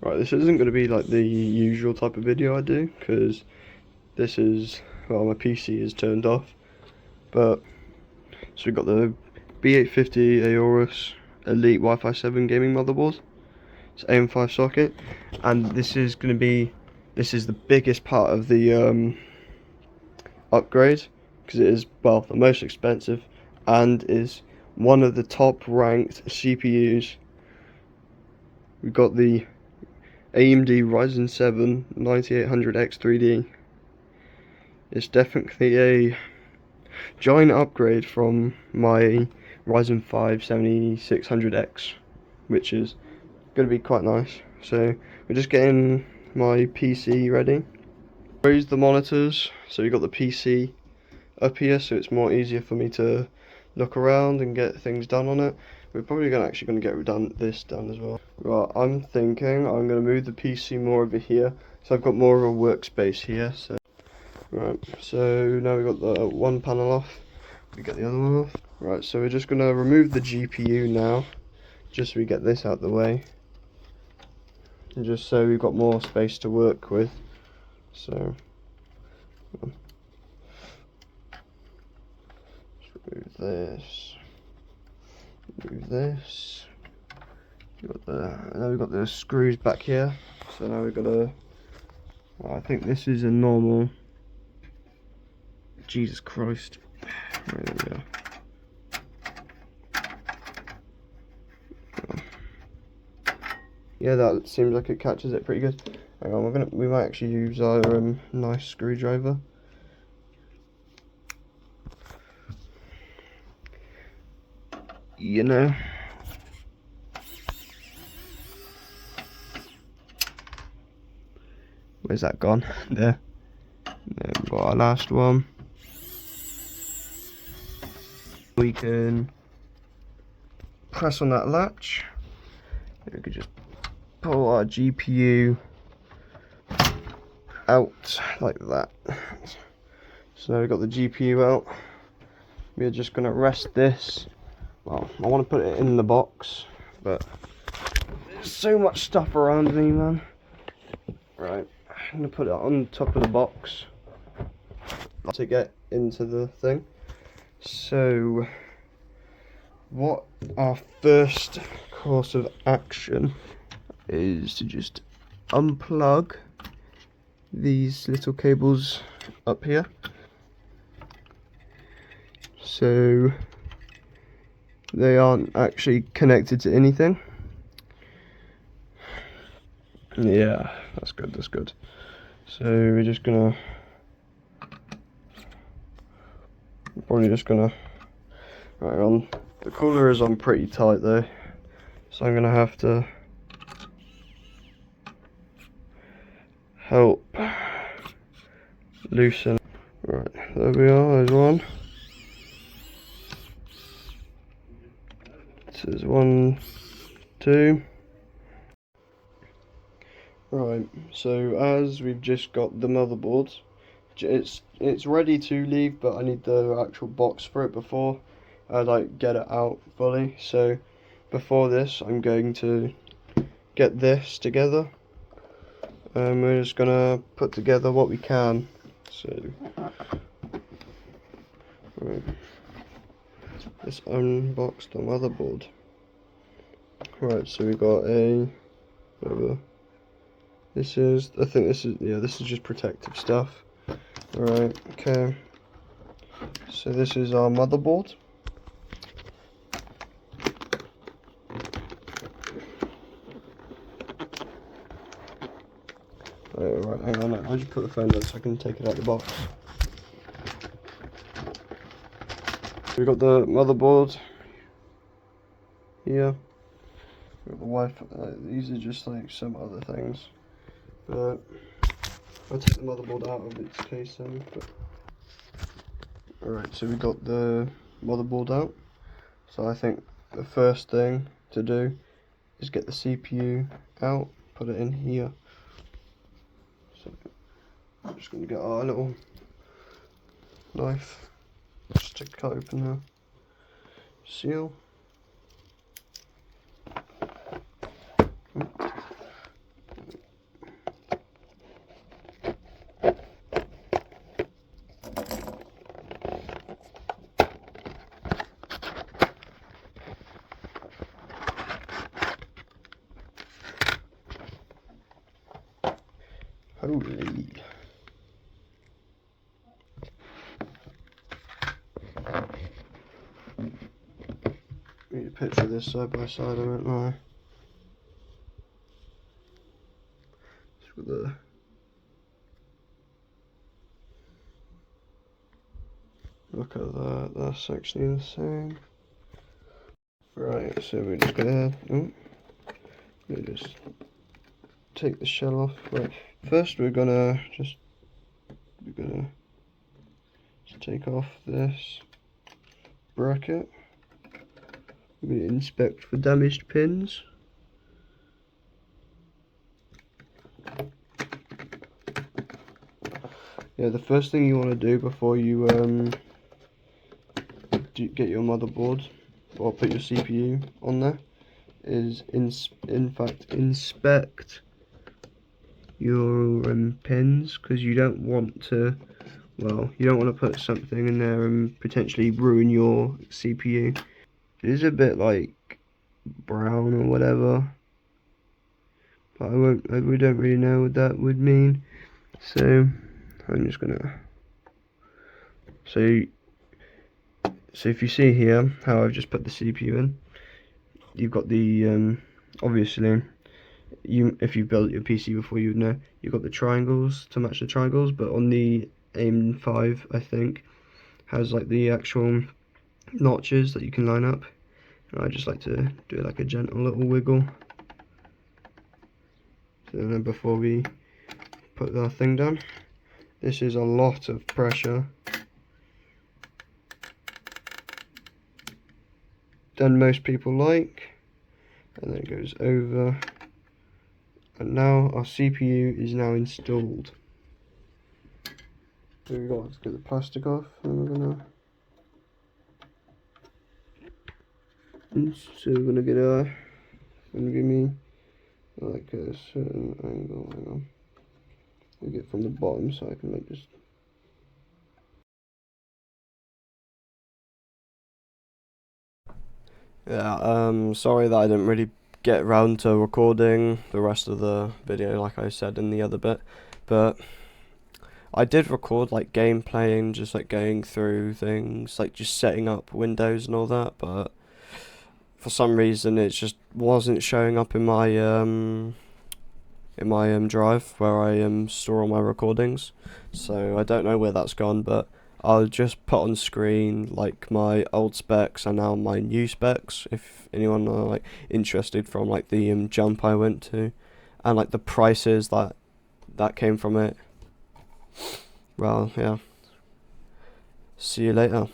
Right, this isn't going to be like the usual type of video I do, because this is, well, my PC is turned off, but, so we've got the B850 Aorus Elite Wi-Fi 7 gaming motherboard. It's AM5 socket, and this is the biggest part of the upgrade, because it is, well, the most expensive, and is one of the top ranked CPUs. We've got the AMD Ryzen 7 9800X 3D. It's definitely a giant upgrade from my Ryzen 5 7600X, which is going to be quite nice. So we're just getting my PC ready. Raise the monitors, so you've got the PC up here, so it's more easier for me to look around and get things done on it. We're probably actually going to get this done as well. Right, I'm thinking I'm going to move the PC more over here, so I've got more of a workspace here. So right, so now we've got the one panel off, we get the other one off. Right, so we're just going to remove the GPU now, just so we get this out the way, and just so we've got more space to work with. So remove this, remove this. Now we've got the screws back here. So now we've got well, I think this is a normal. Jesus Christ. Right, there we go. Yeah, that seems like it catches it pretty good. Hang on, we might actually use our nice screwdriver. You know. Where's that gone? There. Then we've got our last one. We can press on that latch. We could just pull our GPU out like that. So now we've got the GPU out. We're just going to rest this. Well, I want to put it in the box, but there's so much stuff around me, man. Right, I'm going to put it on top of the box to get into the thing. So, what our first course of action is to just unplug these little cables up here. So they aren't actually connected to anything. Yeah, that's good, that's good. So we're just gonna right on. The cooler is on pretty tight though, so I'm gonna have to help loosen. Right, there we are, there's one. So there's 1, 2. Right, so as we've just got the motherboard, it's ready to leave, but I need the actual box for it before I like get it out fully. So before this, I'm going to get this together, and we're just gonna put together what we can. So right, let's unbox the motherboard. Right, so we got a whatever. This is, I think this is, yeah, this is just protective stuff. Alright, okay. So this is our motherboard. Right, hang on, I'll just put the phone down so I can take it out of the box. We've got the motherboard here. We've got the Wi-Fi, these are just like some other things. But I'll take the motherboard out of its casing. Alright, so we got the motherboard out. So I think the first thing to do is get the CPU out, put it in here. So I'm just going to get our little knife, just to cut open the seal. Holy. Need a picture of this side by side, I don't know. With the look at that, that's actually insane. Right, so we're just gonna just take the shell off. Right, first we're gonna just take off this bracket. We're gonna inspect for damaged pins. Yeah, the first thing you want to do before you get your motherboard or put your CPU on there is in fact inspect your pins, because you don't want to, well, you don't want to put something in there and potentially ruin your CPU. It is a bit like brown or whatever, but we don't really know what that would mean, so I'm just gonna, so if you see here how I've just put the CPU in, you've got the obviously, if you've built your PC before, you would know you've got the triangles to match the triangles, but on the AIM-5 I think has like the actual notches that you can line up, and I just like to do like a gentle little wiggle, so then before we put our thing down. This is a lot of pressure than most people like, and then it goes over, and now our CPU is now installed. So we've got to get the plastic off, and we're gonna get gonna give me like a certain angle. Hang on, we get from the bottom so I can like just. Yeah, sorry that I didn't really get around to recording the rest of the video like I said in the other bit, but I did record like gameplay and just like going through things, like just setting up Windows and all that, but for some reason it just wasn't showing up in my drive where I store all my recordings, so I don't know where that's gone, but I'll just put on screen like my old specs and now my new specs if anyone are like interested, from like the jump I went to and like the prices that came from it. Well, yeah, see you later.